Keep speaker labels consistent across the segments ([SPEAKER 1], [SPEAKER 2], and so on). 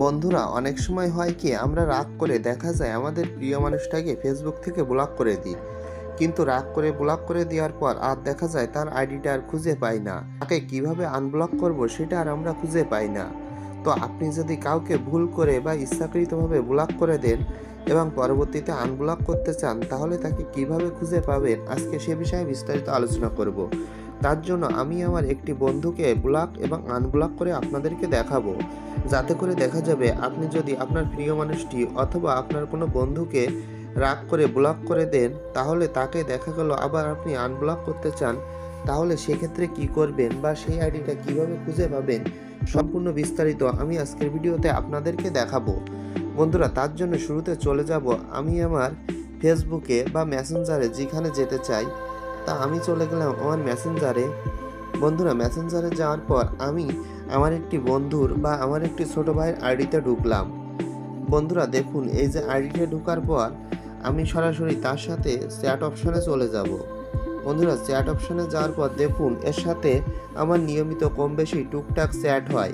[SPEAKER 1] বন্ধুরা অনেক সময় হয় কি আমরা রাগ করে দেখা যায় আমাদের প্রিয় মানুষটাকে ফেসবুক থেকে ব্লক করে দিই, কিন্তু রাগ করে ব্লক করে দেওয়ার পর আর দেখা যায় তার আইডিটা আর খুঁজে পাই না। তাকে কিভাবে আনব্লক করব সেটা আর আমরা খুঁজে পাই না। তো আপনি যদি কাউকে ভুল করে বা ইচ্ছাকৃতভাবে ব্লক করে দেন এবং পরবর্তীতে আনব্লক করতে চান, তাহলে তাকে কিভাবে খুঁজে পাবেন আজকে সে বিষয়ে বিস্তারিত আলোচনা করব। তার জন্য আমি আমার একটি বন্ধুকে ব্লক এবং আনব্লক করে আপনাদেরকে দেখাবো, যাতে করে দেখা যাবে আপনি যদি আপনার প্রিয় মানুষটি অথবা আপনার কোনো বন্ধুকে রাগ করে ব্লক করে দেন, তাহলে তাকে দেখা গেল আবার আপনি আনব্লক করতে চান, তাহলে সেক্ষেত্রে কি করবেন বা সেই আইডিটা কিভাবে খুঁজে পাবেন সম্পূর্ণ বিস্তারিত আমি আজকের ভিডিওতে আপনাদেরকে দেখাবো। বন্ধুরা তার জন্য শুরুতে চলে যাব আমি আমার ফেসবুকে বা মেসেঞ্জারে যেখানে যেতে চাই। তা আমি চলে গেলাম আমার মেসেঞ্জারে। বন্ধুরা মেসেঞ্জারে যাওয়ার পর আমি আমার একটি বন্ধুর বা আমার একটি ছোট ভাইয়ের আইডিতে ঢুকলাম। বন্ধুরা দেখুন, এই যে আইডিতে ঢোকার পর আমি সরাসরি তার সাথে চ্যাট অপশনে চলে যাব। বন্ধুরা চ্যাট অপশনে যাওয়ার পর দেখুন এর সাথে আমার নিয়মিত কম বেশি টুকটাক চ্যাট হয়।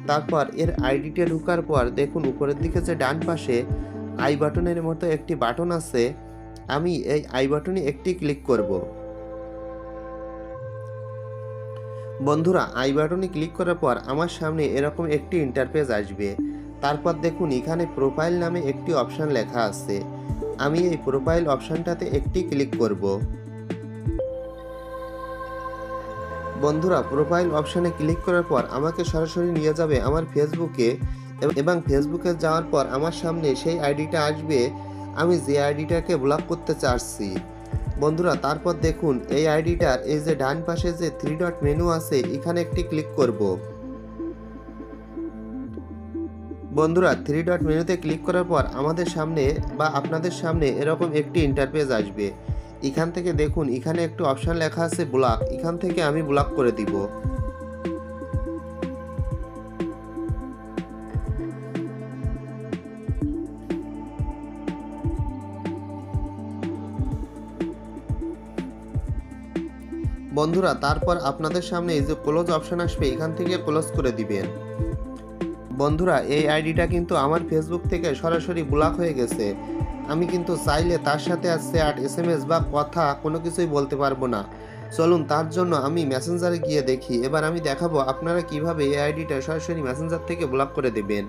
[SPEAKER 1] তারপর এর আইডিতে ঢোকার পর দেখুন উপরের দিকে যে ডান পাশে আই বাটনের মতো একটি বাটন আছে, আমি এই আই বাটনে একটি ক্লিক করব। বন্ধুরা আই বাটনে ক্লিক করার পর আমার সামনে এরকম একটি ইন্টারফেস আসবে। তারপর দেখুন এখানে প্রোফাইল নামে একটি অপশান লেখা আছে, আমি এই প্রোফাইল অপশানটাতে একটি ক্লিক করব। বন্ধুরা প্রোফাইল অপশানে ক্লিক করার পর আমাকে সরাসরি নিয়ে যাবে আমার ফেসবুকে, এবং ফেসবুকে যাওয়ার পর আমার সামনে সেই আইডিটা আসবে আমি যে আইডিটাকে ব্লক করতে চাচ্ছি। বন্ধুরা তারপর দেখুন এই আইডিটার এই যে ডান পাশে যে 3 ডট মেনু আছে এখানে একটি ক্লিক করব। বন্ধুরা 3 ডট মেনুতে ক্লিক করার পর আমাদের সামনে বা আপনাদের সামনে এরকম একটি ইন্টারফেস আসবে। এখান থেকে দেখুন এখানে একটু অপশান লেখা আছে ব্লক, এখান থেকে আমি ব্লক করে দিব। বন্ধুরা তারপর আপনাদের সামনে এই যে ক্লোজ অপশান আসবে, এখান থেকে ক্লোজ করে দিবেন। বন্ধুরা এই আইডিটা কিন্তু আমার ফেসবুক থেকে সরাসরি ব্লক হয়ে গেছে। আমি কিন্তু চাইলে তার সাথে আর চ্যাট SMS বা কথা কোনো কিছুই বলতে পারবো না। চলুন তার জন্য আমি মেসেঞ্জারে গিয়ে দেখি। এবার আমি দেখাবো আপনারা কিভাবে এই আইডিটা সরাসরি মেসেঞ্জার থেকে ব্লক করে দেবেন।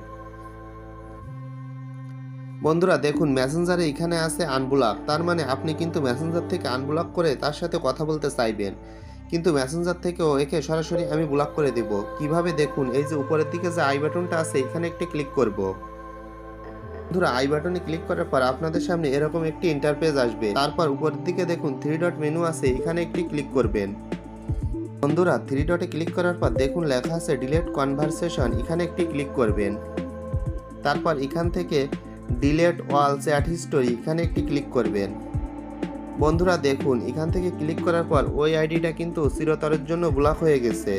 [SPEAKER 1] বন্ধুরা দেখুন মেসেঞ্জারে এখানে আছে আনব্লক, তার মানে আপনি কিন্তু মেসেঞ্জার থেকে আনব্লক করে তার সাথে কথা বলতে চাইবেন, কিন্তু মেসেঞ্জার থেকেও একে সরাসরি আমি ব্লক করে দেব। কিভাবে দেখুন এই যে উপরের দিকে যে আই বাটনটা আছে এখানে একটি ক্লিক করব। বন্ধুরা আই বাটনে ক্লিক করার পর আপনাদের সামনে এরকম একটি ইন্টারফেস আসবে। তারপর উপরের দিকে দেখুন 3 ডট মেনু আছে, এখানে একটি ক্লিক করবেন। বন্ধুরা 3 ডটে ক্লিক করার পর দেখুন লেখা আছে ডিলেট কনভারসেশন, এখানে একটি ক্লিক করবেন। তারপর এখান থেকে ডিলেট অল চ্যাট হিস্টোরি, এখানে একটি ক্লিক করবেন। বন্ধুরা দেখুন এখান থেকে ক্লিক করার পর ওই আইডিটা কিন্তু চিরতরের জন্য ব্লক হয়ে গেছে।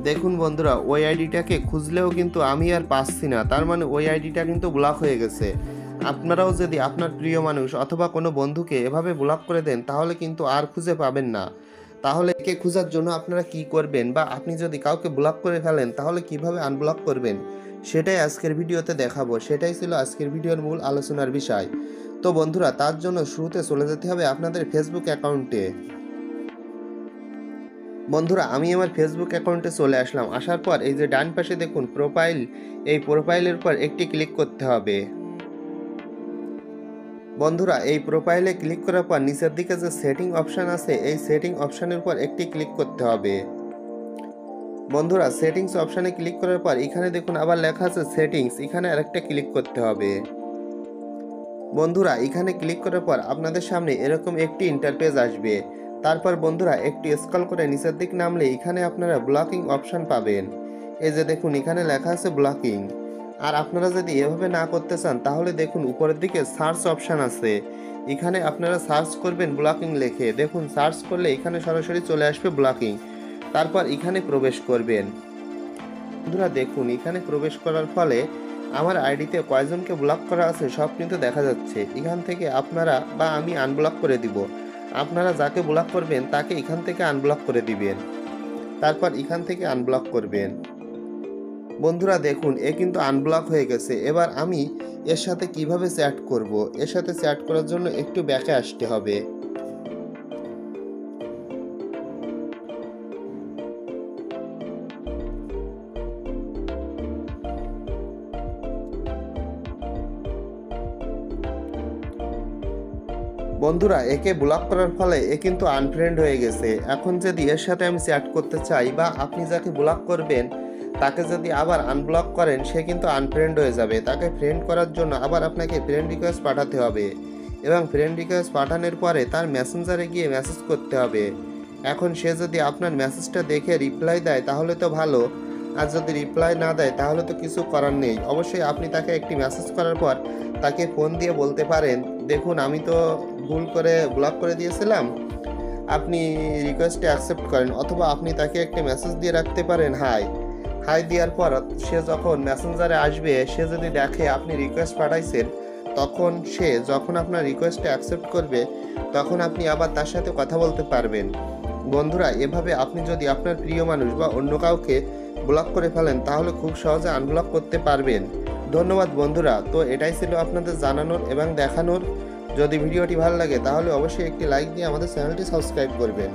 [SPEAKER 1] দেখুন বন্ধুরা ওই আইডিটাকে খুঁজলেও কিন্তু আমি আর পাচ্ছি না, তার মানে ওই আইডিটা কিন্তু ব্লক হয়ে গেছে। আপনারাও যদি আপনার প্রিয় মানুষ অথবা কোনো বন্ধুকে এভাবে ব্লক করে দেন তাহলে কিন্তু আর খুঁজে পাবেন না। তাহলে একে খোঁজার জন্য আপনারা কি করবেন, বা আপনি যদি কাউকে ব্লক করে ফেলেন তাহলে কিভাবে আনব্লক করবেন সেটাই আজকের ভিডিওতে দেখাবো। সেটাই ছিল আজকের ভিডিওর মূল আলোচনার বিষয়। তো বন্ধুরা তার জন্য শুরুতে চলে যেতে হবে আপনাদের ফেসবুক অ্যাকাউন্টে। বন্ধুরা আমি আমার ফেসবুক অ্যাকাউন্টে চলে আসলাম। আসার পর এই যে ডান পাশে দেখুন প্রোফাইল, এই প্রোফাইলের উপর একটি ক্লিক করতে হবে। বন্ধুরা এই প্রোফাইলে ক্লিক করার পর নিচের দিকে যে সেটিং অপশান আছে এই সেটিং অপশানের উপর একটি ক্লিক করতে হবে। বন্ধুরা সেটিংস অপশানে ক্লিক করার পর এখানে দেখুন আবার লেখা আছে সেটিংস, এখানে আরেকটা ক্লিক করতে হবে। বন্ধুরা এখানে ক্লিক করার পর আপনাদের সামনে এরকম একটি ইন্টারফেস আসবে। তারপর বন্ধুরা একটু স্ক্রল করে নিচের দিক নামলে এখানে আপনারা ব্লকিং অপশান পাবেন। এই যে দেখুন এখানে লেখা আছে ব্লকিং। আর আপনারা যদি এভাবে না করতে চান তাহলে দেখুন উপরের দিকে সার্চ অপশান আছে, এখানে আপনারা সার্চ করবেন ব্লকিং লিখে। দেখুন সার্চ করলে এখানে সরাসরি চলে আসবে ব্লকিং। তারপর এখানে প্রবেশ করবেন। বন্ধুরা দেখুন এখানে প্রবেশ করার ফলে আমার আইডিতে কয়জনকে ব্লক করা আছে সব কিন্তু দেখা যাচ্ছে। এখান থেকে আপনারা বা আমি আনব্লক করে দিব। আপনারা যাকে ব্লক করবেন তাকে এখান থেকে আনব্লক করে দিবেন। তারপর এখান থেকে আনব্লক করবেন। বন্ধুরা দেখুন, এ কিন্তু আনব্লক হয়ে গেছে। এবার আমি এর সাথে কিভাবে চ্যাট করব, এর সাথে চ্যাট করার জন্য একটু ব্যাকে আসতে হবে। বন্ধুরা একে ব্লক করার ফলে এ কিন্তু আনফ্রেন্ড হয়ে গেছে। এখন যদি এর সাথে আমি চ্যাট করতে চাই বা আপনি যাকে ব্লক করবেন তাকে যদি আবার আনব্লক করেন, সে কিন্তু আনফ্রেন্ড হয়ে যাবে। তাকে ফ্রেন্ড করার জন্য আবার আপনাকে ফ্রেন্ড রিকোয়েস্ট পাঠাতে হবে এবং ফ্রেন্ড রিকোয়েস্ট পাঠানোর পরে তার মেসেঞ্জারে গিয়ে মেসেজ করতে হবে। এখন সে যদি আপনার মেসেজটা দেখে রিপ্লাই দেয় তাহলে তো ভালো, আর যদি রিপ্লাই না দেয় তাহলে তো কিছু করার নেই। অবশ্যই আপনি তাকে একটি মেসেজ করার পর তাকে ফোন দিয়ে বলতে পারেন, দেখুন আমি তো ভুল করে ব্লক করে দিয়েছিলাম, আপনি রিকোয়েস্টে অ্যাকসেপ্ট করেন। অথবা আপনি তাকে একটা মেসেজ দিয়ে রাখতে পারেন হাই। হাই দেওয়ার পর সে যখন মেসেঞ্জারে আসবে, সে যদি দেখে আপনি রিকোয়েস্ট পাঠাইছেন, তখন সে যখন আপনার রিকোয়েস্টে অ্যাকসেপ্ট করবে তখন আপনি আবার তার সাথে কথা বলতে পারবেন। বন্ধুরা এভাবে আপনি যদি আপনার প্রিয় মানুষ বা অন্য কাউকে ব্লক করে ফেলেন তাহলে খুব সহজে আনব্লক করতে পারবেন। ধন্যবাদ বন্ধুরা। তো এটাই ছিল আপনাদের জানানোর এবং দেখানোর। যদি ভিডিওটি ভালো লাগে তাহলে অবশ্যই একটি লাইক দিয়ে আমাদের চ্যানেলটি সাবস্ক্রাইব করবেন।